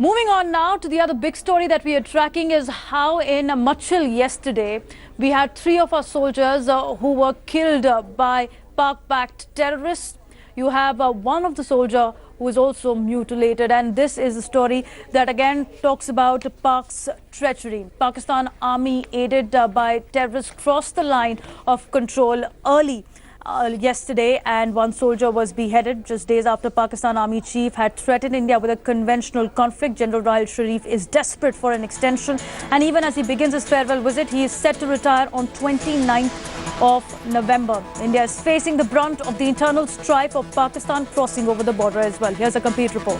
Moving on now to the other big story that we are tracking is how in Machil yesterday we had 3 of our soldiers who were killed by Pak-backed terrorists. You have one of the soldier who is also mutilated, and this is a story that again talks about Pak's treachery. Pakistan army aided by terrorists crossed the line of control early yesterday, and one soldier was beheaded just days after Pakistan army chief had threatened India with a conventional conflict. General Rahil Sharif is desperate for an extension, and even as he begins his farewell visit, he is set to retire on 29th of November. India is facing the brunt of the internal strife of Pakistan crossing over the border as well. Here's a complete report.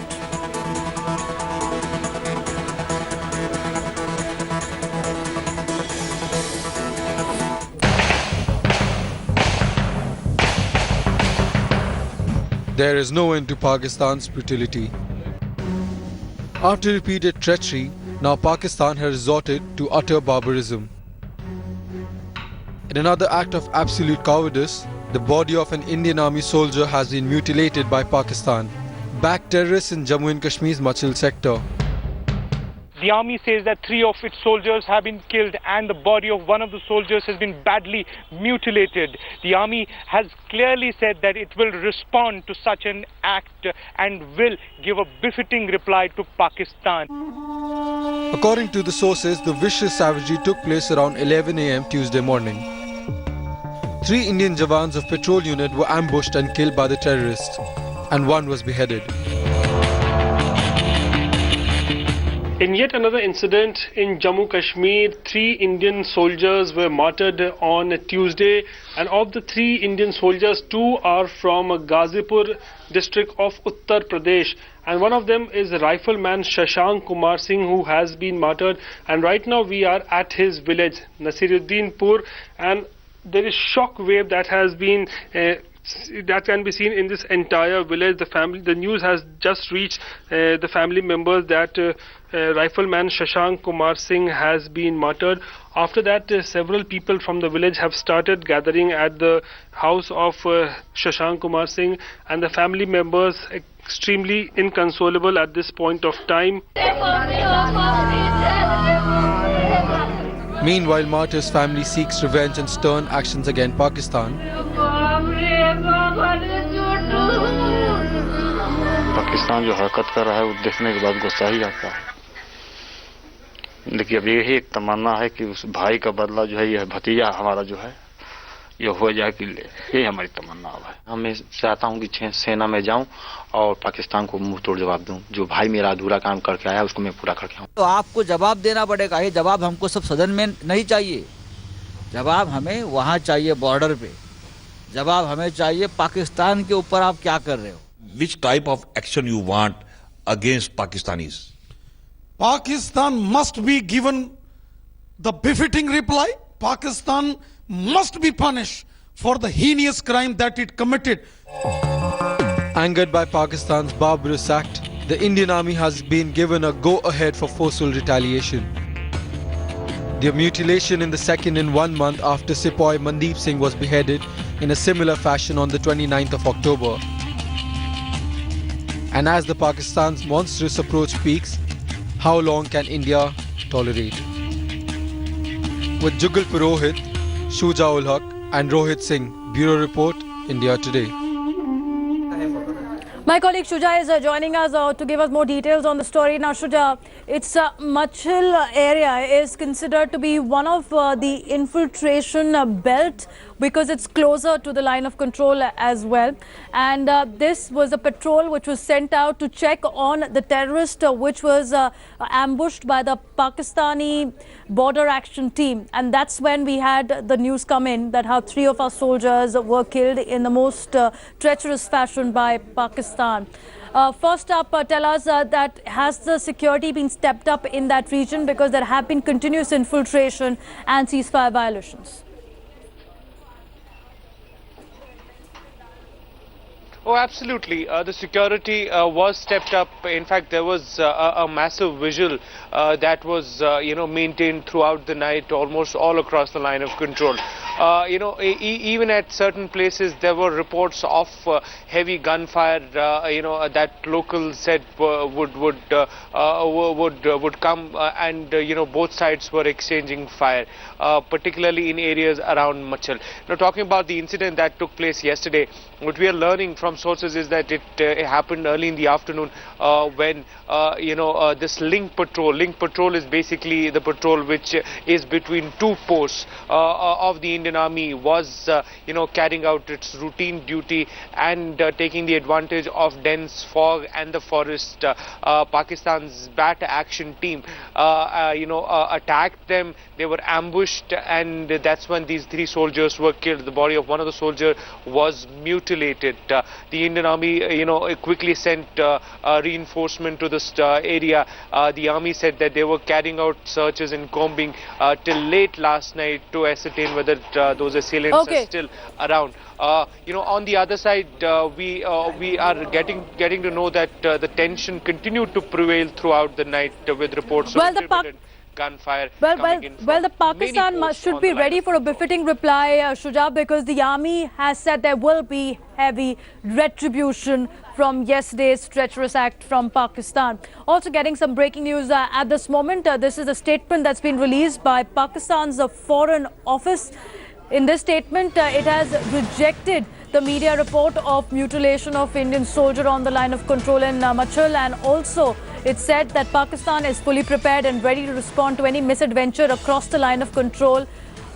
There is no end to Pakistan's brutality. After repeated treachery, now Pakistan has resorted to utter barbarism. In another act of absolute cowardice, the body of an Indian army soldier has been mutilated by Pakistan-backed terrorists in Jammu and Kashmir's Machil sector. The army says that 3 of its soldiers have been killed and the body of one of the soldiers has been badly mutilated. The army has clearly said that it will respond to such an act and will give a befitting reply to Pakistan. According to the sources, the vicious savagery took place around 11 a.m. Tuesday morning. 3 Indian Jawans of patrol unit were ambushed and killed by the terrorists, and one was beheaded. In yet another incident in Jammu Kashmir, 3 Indian soldiers were martyred on Tuesday, and of the 3 Indian soldiers, 2 are from Ghazipur district of Uttar Pradesh, and one of them is rifleman Shashank Kumar Singh, who has been martyred, and right now we are at his village Nasiruddinpur, and there is shock wave that has been that can be seen in this entire village. The news has just reached the family members that rifleman Shashank Kumar Singh has been martyred. After that, several people from the village have started gathering at the house of Shashank Kumar Singh, and the family members extremely inconsolable at this point of time. Meanwhile, martyr's family seeks revenge and stern actions against Pakistan. Pakistan जो हरकत कर रहा है वो देखने के बाद गुस्सा ही आता है। देखिए अब यही एक तमन्ना है कि उस भाई का बदला जो है यह भतीजा हमारा जो है ये हो जाए कि यही हमारी तमन्ना है। मैं चाहता हूँ कि सेना में जाऊँ और पाकिस्तान को मुंह तोड़ जवाब दूँ। जो भाई मेरा अधूरा काम करके आया उसको मैं पूरा करके आऊँ। तो आपको जवाब देना पड़ेगा। ये जवाब हमको सब सदन में नहीं चाहिए, जवाब हमें वहाँ चाहिए बॉर्डर पे। जवाब हमें चाहिए पाकिस्तान के ऊपर आप क्या कर रहे हो। Which type of action you want against Pakistanis? Pakistan must be given the befitting reply. Pakistan must be punished for the heinous crime that it committed. Angered by Pakistan's barbarous act, the Indian army has been given a go-ahead for forceful retaliation. The mutilation in the second in 1 month after Sepoy Mandeep Singh was beheaded in a similar fashion on the 29th of October. And as the Pakistan's monstrous approach peaks, how long can India tolerate? With Jugal Purohit, Shuja ul Haq and Rohit Singh, Bureau Report, India Today. My colleague Shuja is joining us to give us more details on the story. Now Shuja, it's Machil area is considered to be one of the infiltration belt because it's closer to the line of control as well. And this was a patrol which was sent out to check on the terrorist which was ambushed by the Pakistani border action team. And that's when we had the news come in that how 3 of our soldiers were killed in the most treacherous fashion by Pakistan. First up, tell us that has the security been stepped up in that region because there have been continuous infiltration and ceasefire violations? Oh, absolutely. The security was stepped up. In fact, there was a massive vigil that was, maintained throughout the night, almost all across the line of control. even at certain places there were reports of heavy gunfire, that locals said would come, and both sides were exchanging fire, particularly in areas around Machil. Now, talking about the incident that took place yesterday, what we are learning from sources is that it happened early in the afternoon when this link patrol. Link patrol is basically the patrol which is between two posts of the Indian Army, was carrying out its routine duty and taking the advantage of dense fog and the forest. Pakistan's BAT action team attacked them. They were ambushed, and that's when these three soldiers were killed. The body of one of the soldiers was mutilated. The Indian Army quickly sent reinforcement to this area. The army said that they were carrying out searches and combing till late last night to ascertain whether those assailants are still around. On the other side, we are getting to know that the tension continued to prevail throughout the night, with reports of gunfire coming in. Well, the Pakistan should be ready for a befitting reply, Shuja, because the army has said there will be heavy retribution from yesterday's treacherous act from Pakistan. Also getting some breaking news at this moment. This is a statement that's been released by Pakistan's Foreign Office. In this statement, it has rejected the media report of mutilation of Indian soldier on the line of control in Machil, and also it said that Pakistan is fully prepared and ready to respond to any misadventure across the line of control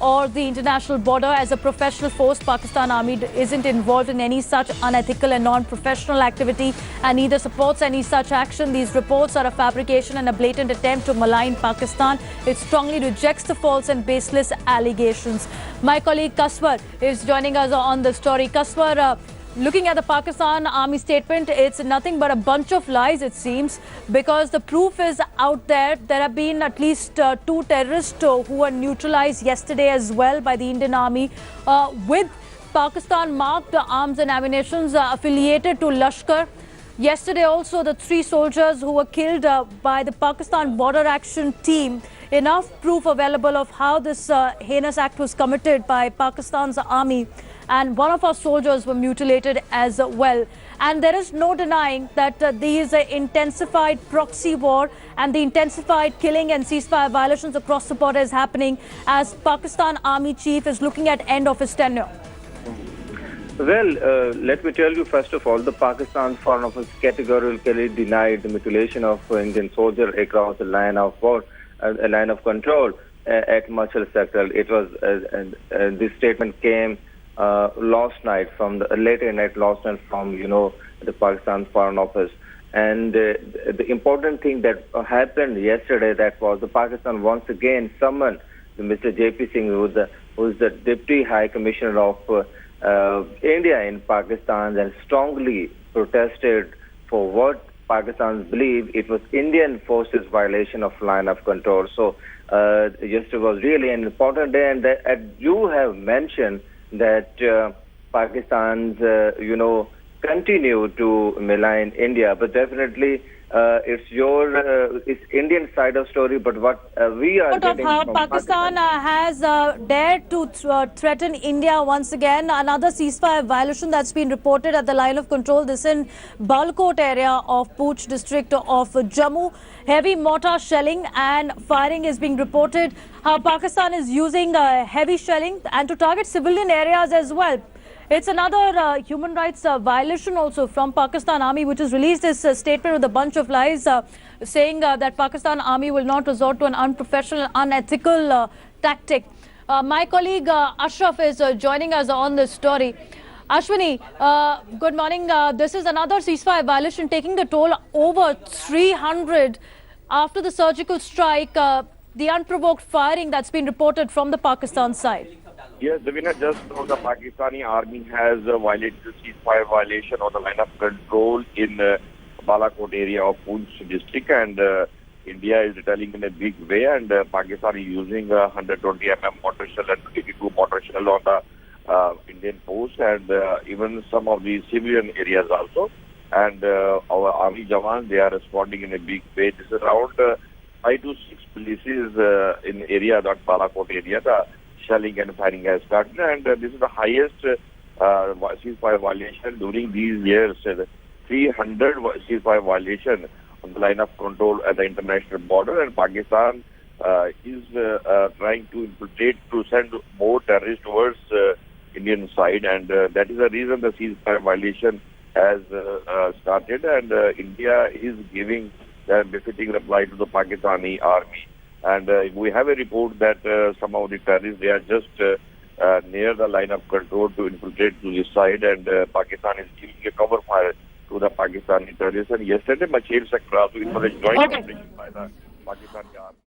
or the international border. As a professional force, Pakistan Army isn't involved in any such unethical and non-professional activity and neither supports any such action. These reports are a fabrication and a blatant attempt to malign Pakistan. It strongly rejects the false and baseless allegations. My colleague Kaswar is joining us on the story. Kaswar, looking at the Pakistan Army statement, it's nothing but a bunch of lies, it seems, because the proof is out there. There have been at least two terrorists who were neutralized yesterday as well by the Indian Army with Pakistan marked arms and ammunitions affiliated to Lashkar. Yesterday also, the three soldiers who were killed by the Pakistan Border Action Team. Enough proof available of how this heinous act was committed by Pakistan's army, and one of our soldiers were mutilated as well. And there is no denying that these intensified proxy war and the intensified killing and ceasefire violations across the border is happening as Pakistan Army Chief is looking at end of his tenure. Well, let me tell you, first of all, the Pakistan Foreign Office categorically denied the mutilation of Indian soldiers across the line of war, a line of control at Machil sector. It was this statement came last night from the later night last night from the Pakistan Foreign Office. And the important thing that happened yesterday, that was the Pakistan once again summoned Mr. J.P. Singh, who is the Deputy High Commissioner of India in Pakistan, and strongly protested for what Pakistan's believe it was Indian forces violation of line of control. So yesterday was really an important day, and you have mentioned that Pakistan's continue to malign India, but definitely it's Indian side of story. But what we are getting how from Pakistan has dared to threaten India once again. Another ceasefire violation that's been reported at the line of control. This in Balkot area of Pooch district of Jammu. Heavy mortar shelling and firing is being reported. How Pakistan is using heavy shelling and to target civilian areas as well. It's another human rights violation also from Pakistan Army, which has released this statement with a bunch of lies, saying that Pakistan Army will not resort to an unprofessional, unethical tactic. My colleague Ashraf is joining us on this story. Ashwini, good morning. This is another ceasefire violation taking the toll over 300 after the surgical strike, the unprovoked firing that's been reported from the Pakistan side. Yes, Davina, just now the Pakistani army has violated the ceasefire violation on the line of control in Balakot area of Poonch district, and India is retaliating in a big way, and Pakistan is using 120 mm mortar shell and 82 mortar shell on the Indian post, and even some of the civilian areas also. And our army jawans, they are responding in a big way. This is around 5 to 6 places in area, that Balakot area. The shelling and firing has started, and this is the highest ceasefire violation during these years. 300 ceasefire violation on the line of control at the international border, and Pakistan is trying to infiltrate to send more terrorists towards Indian side, and that is the reason the ceasefire violation has started, and India is giving the befitting reply to the Pakistani army. And we have a report that some of the terrorists, they are just near the line of control to infiltrate to this side, and Pakistan is giving a cover fire to the Pakistani terrorists. And yesterday, Machil sector also, it was a joint operation by the Pakistani army.